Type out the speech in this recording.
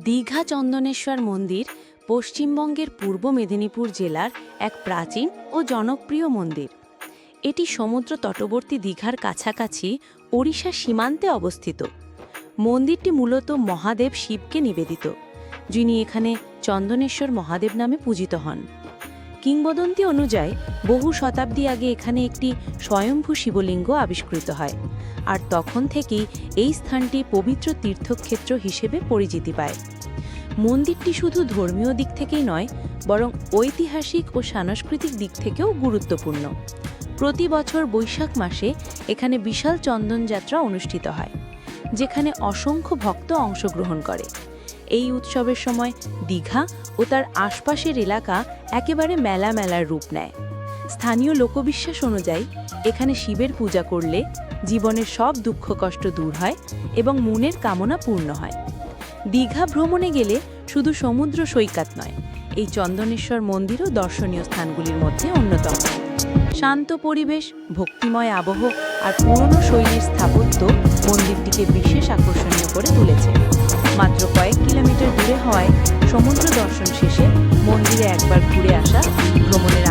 দীঘা চন্দনেশ্বর মন্দির পশ্চিমবঙ্গের পূর্ব মেদিনীপুর জেলার এক প্রাচীন ও জনপ্রিয় মন্দির। এটি সমুদ্র তটবর্তী দীঘার কাছাকাছি ওড়িশা সীমান্তে অবস্থিত। মন্দিরটি মূলত মহাদেব শিবকে নিবেদিত, যিনি এখানে চন্দনেশ্বর মহাদেব নামে পূজিত হন। কিংবদন্তি অনুযায়ী বহু শতাব্দী আগে এখানে একটি স্বয়ম্ভূ শিবলিঙ্গ আবিষ্কৃত হয়, আর তখন থেকেই এই স্থানটি পবিত্র তীর্থক্ষেত্র হিসেবে পরিচিতি পায়। মন্দিরটি শুধু ধর্মীয় দিক থেকেই নয়, বরং ঐতিহাসিক ও সাংস্কৃতিক দিক থেকেও গুরুত্বপূর্ণ। প্রতি বছর বৈশাখ মাসে এখানে বিশাল চন্দন যাত্রা অনুষ্ঠিত হয়, যেখানে অসংখ্য ভক্ত অংশগ্রহণ করে। এই উৎসবের সময় দীঘা ও তার আশপাশের এলাকা একেবারে মেলার রূপ নেয়। স্থানীয় লোকবিশ্বাস অনুযায়ী এখানে শিবের পূজা করলে জীবনের সব দুঃখ কষ্ট দূর হয় এবং মনের কামনা পূর্ণ হয়। দীঘা ভ্রমণে গেলে শুধু সমুদ্র সৈকত নয়, এই চন্দনেশ্বর মন্দিরও দর্শনীয় স্থানগুলির মধ্যে অন্যতম। শান্ত পরিবেশ, ভক্তিময় আবহ আর পুরনো শৈলীর স্থাপত্য মন্দিরটিকে বিশেষ আকর্ষণীয় করে তুলেছে। মাত্র কয়েক কিলোমিটার দূরে হওয়ায় সমুদ্র দর্শন শেষে মন্দিরে একবার ঘুরে আসা ভ্রমণের